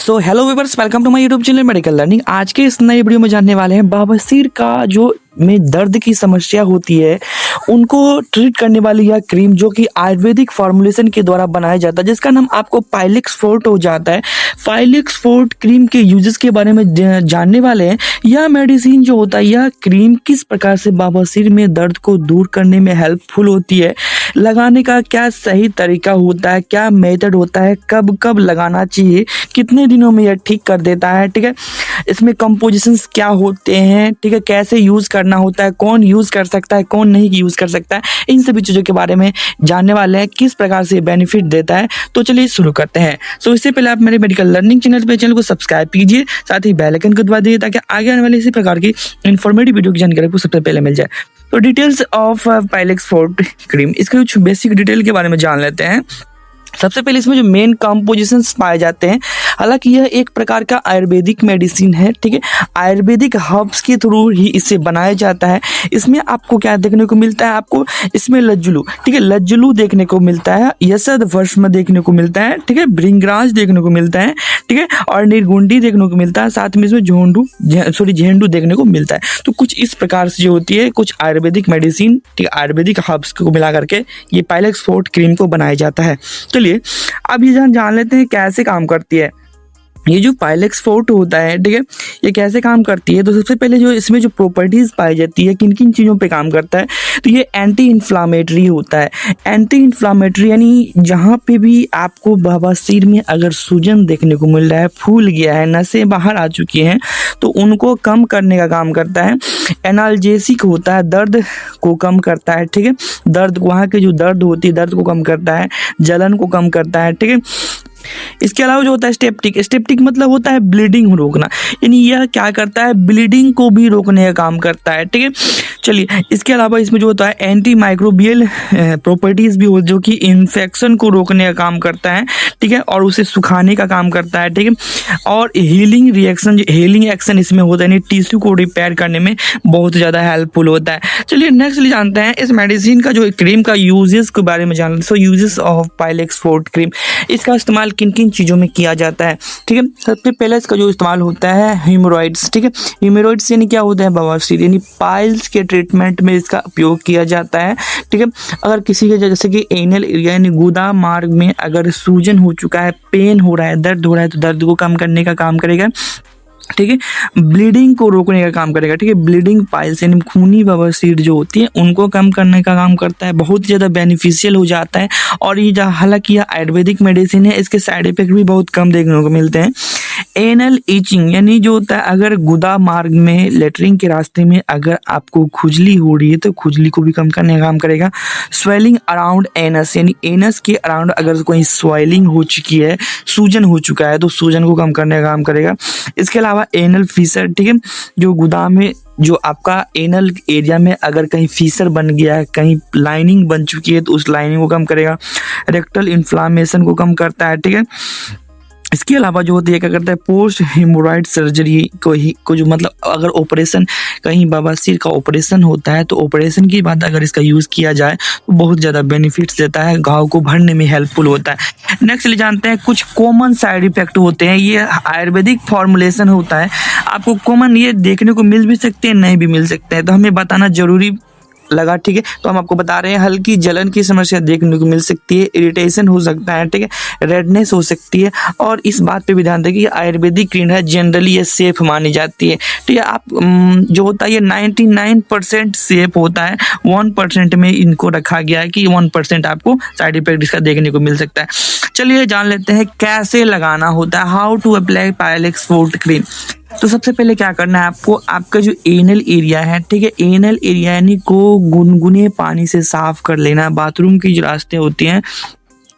So hello viewers, welcome to my YouTube channel medical learning. आज के इस नए वीडियो में जानने वाले हैं बवासीर का जो में दर्द की समस्या होती है उनको ट्रीट करने वाली यह क्रीम जो कि आयुर्वेदिक फॉर्मुलेशन के द्वारा बनाया जाता है, जिसका नाम आपको पाइलेक्स फोर्ट हो जाता है। पाइलेक्स फोर्ट क्रीम के यूजेस के बारे में जानने वाले हैं। यह मेडिसिन जो होता है, यह क्रीम किस प्रकार से बवासीर में दर्द को दूर करने में हेल्पफुल होती है, लगाने का क्या सही तरीका होता है, क्या मेथड होता है, कब कब लगाना चाहिए, कितने दिनों में यह ठीक कर देता है, ठीक है। इसमें कंपोजिशंस क्या होते हैं, ठीक है, कैसे यूज़ करना होता है, कौन यूज़ कर सकता है, कौन नहीं यूज़ कर सकता है, इन सभी चीज़ों के बारे में जानने वाले हैं, किस प्रकार से बेनिफिट देता है। तो चलिए शुरू करते हैं। सो इससे पहले आप मेरे मेडिकल लर्निंग चैनल को सब्सक्राइब कीजिए, साथ ही बेल आइकन को दबा दीजिए ताकि आगे आने वाले इसी प्रकार की इन्फॉर्मेटिव वीडियो की जानकारी आपको सबसे पहले मिल जाए। तो डिटेल्स ऑफ पाइलेक्स फोर्ट क्रीम, इसके कुछ बेसिक डिटेल के बारे में जान लेते हैं। सबसे पहले इसमें जो मेन कंपोजिशंस पाए जाते हैं, हालांकि यह एक प्रकार का आयुर्वेदिक मेडिसिन है, ठीक है। आयुर्वेदिक हर्ब्स के थ्रू ही इसे बनाया जाता है। इसमें आपको क्या देखने को मिलता है, आपको इसमें लज्जुलू, ठीक है, लज्जुलू देखने को मिलता है, यसद वर्ष्म देखने को मिलता है, ठीक है, भृंगराज देखने को मिलता है, ठीक है, और निर्गुंडी देखने को मिलता है, साथ में इसमें झेंडू देखने को मिलता है। तो कुछ इस प्रकार से जो होती है कुछ आयुर्वेदिक मेडिसिन, ठीक है, आयुर्वेदिक हर्ब्स को मिला करके ये पाइलेक्स फोर्ट क्रीम को बनाया जाता है। चलिए अब ये जान लेते हैं कैसे काम करती है ये जो पाइलेक्स फोर्ट होता है, ठीक है, ये कैसे काम करती है। तो सबसे पहले जो इसमें जो प्रॉपर्टीज पाई जाती है, किन किन चीज़ों पे काम करता है, तो ये एंटी इन्फ्लामेटरी होता है। एंटी इन्फ्लामेटरी यानी जहाँ पे भी आपको बवासीर में अगर सूजन देखने को मिल रहा है, फूल गया है, नसें बाहर आ चुकी हैं, तो उनको कम करने का काम करता है। एनाल्जेसिक होता है, दर्द को कम करता है, ठीक है, दर्द वहाँ के जो दर्द होती है दर्द को कम करता है, जलन को कम करता है, ठीक है। इसके अलावा जो होता है स्टेप्टिक मतलब होता है ब्लीडिंग रोकना, यानी यह क्या करता है, ब्लीडिंग को भी रोकने का काम करता है, ठीक है। चलिए इसके अलावा इसमें जो होता है एंटी माइक्रोबियल प्रॉपर्टीज भी हो जो कि इन्फेक्शन को रोकने का काम करता है, ठीक है, और उसे सुखाने का काम करता है, ठीक है। और हीलिंग एक्शन इसमें होता है, यानी टिश्यू को रिपेयर करने में बहुत ज़्यादा हेल्पफुल होता है। चलिए नेक्स्ट जानते हैं इस मेडिसिन का जो क्रीम का यूजेस के बारे में जान लेते हैं। सो यूजेस ऑफ पाइलेक्स फोर्ट क्रीम, इसका इस्तेमाल किन किन चीज़ों में किया जाता है, ठीक है। सबसे पहले इसका जो इस्तेमाल होता है हीमोरॉइड्स, ठीक है, हीमोरॉइड्स यानी क्या होता है, बवासीर यानी पाइल्स के ट्रीटमेंट में इसका उपयोग किया जाता है, ठीक है। अगर किसी के जैसे कि एनल एरिया यानी गुदा मार्ग में अगर सूजन हो चुका है, पेन हो रहा है, दर्द हो रहा है, तो दर्द को कम करने का काम करेगा, ठीक है। ब्लीडिंग को रोकने का काम करेगा, ठीक है, ब्लीडिंग पाइल्स यानी खूनी बवासीर जो होती है उनको कम करने का काम करता है, बहुत ज़्यादा बेनिफिशियल हो जाता है। और ये हालांकि यह आयुर्वेदिक मेडिसिन है, इसके साइड इफेक्ट भी बहुत कम देखने को मिलते हैं। एनल ईचिंग यानी जो होता है अगर गुदा मार्ग में लेटरिन के रास्ते में अगर आपको खुजली हो रही है तो खुजली को भी कम करने का काम करेगा। स्वेलिंग अराउंड एनस यानी एनस के अराउंड अगर कोई स्वेलिंग हो चुकी है, सूजन हो चुका है, तो सूजन को कम करने का काम करेगा। इसके अलावा एनल फीसर, ठीक है, जो गुदा में जो आपका एनल एरिया में अगर कहीं फीसर बन गया है, कहीं लाइनिंग बन चुकी है, तो उस लाइनिंग को कम करेगा। रेक्टल इन्फ्लामेशन को कम करता है, ठीक है। इसके अलावा जो होती है क्या करता है, पोस्ट हेमोरॉइड सर्जरी को जो मतलब अगर ऑपरेशन कहीं बवासीर का ऑपरेशन होता है तो ऑपरेशन के बाद अगर इसका यूज़ किया जाए तो बहुत ज़्यादा बेनिफिट्स देता है, घाव को भरने में हेल्पफुल होता है। नेक्स्ट जानते हैं कुछ कॉमन साइड इफेक्ट होते हैं। ये आयुर्वेदिक फॉर्मुलेशन होता है, आपको कॉमन ये देखने को मिल भी सकते हैं, नहीं भी मिल सकते हैं, तो हमें बताना जरूरी लगा, ठीक है। तो हम आपको बता रहे हैं हल्की जलन की समस्या देखने को मिल सकती है, इरिटेशन हो सकता है, ठीक है, रेडनेस हो सकती है। और इस बात पे भी ध्यान दें कि आयुर्वेदिक क्रीम है, जनरली ये सेफ मानी जाती है, ठीक है। आप जो होता है ये 99% सेफ होता है, 1% में इनको रखा गया है कि 1% आपको साइड इफेक्ट इसका देखने को मिल सकता है। चलिए जान लेते हैं कैसे लगाना होता है, how to apply Pilex forte cream. तो सबसे पहले क्या करना है आपको, आपका जो एनल एरिया है, ठीक है, एनल एरिया यानी को गुनगुने पानी से साफ कर लेना। बाथरूम की जो रास्ते होती हैं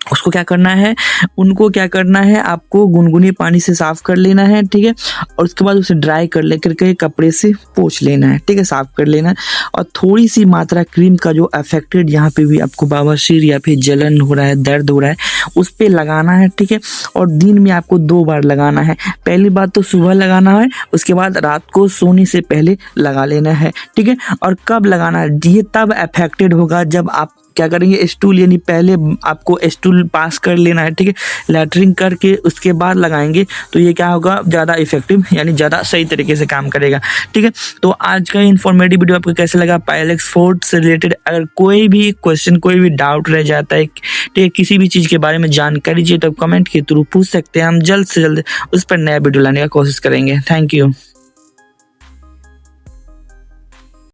उसको क्या करना है, उनको क्या करना है, आपको गुनगुने पानी से साफ कर लेना है, ठीक है। और उसके बाद उसे ड्राई कर लेकर के कपड़े से पोंछ लेना है, ठीक है, साफ कर लेना है। और थोड़ी सी मात्रा क्रीम का जो अफेक्टेड यहाँ पे भी आपको बवासीर या फिर जलन हो रहा है, दर्द हो रहा है, उस पर लगाना है, ठीक है। और दिन में आपको 2 बार लगाना है। पहली बात तो सुबह लगाना है, उसके बाद रात को सोने से पहले लगा लेना है, ठीक है। और कब लगाना है, ये तब अफेक्टेड होगा जब आप क्या करेंगे, स्टूल यानी पहले आपको स्टूल पास कर लेना है, ठीक है, लैटरिंग करके उसके बाद लगाएंगे तो ये क्या होगा, ज़्यादा इफेक्टिव यानी ज़्यादा सही तरीके से काम करेगा, ठीक है। तो आज का इन्फॉर्मेटिव वीडियो आपको कैसे लगा, पाइलेक्स फोर्ट से रिलेटेड अगर कोई भी क्वेश्चन, कोई भी डाउट रह जाता है, ठीक है, किसी भी चीज़ के बारे में जानकारी चाहिए तो कमेंट के थ्रू पूछ सकते हैं, हम जल्द से जल्द उस पर नया वीडियो लाने का कोशिश करेंगे। Thank you.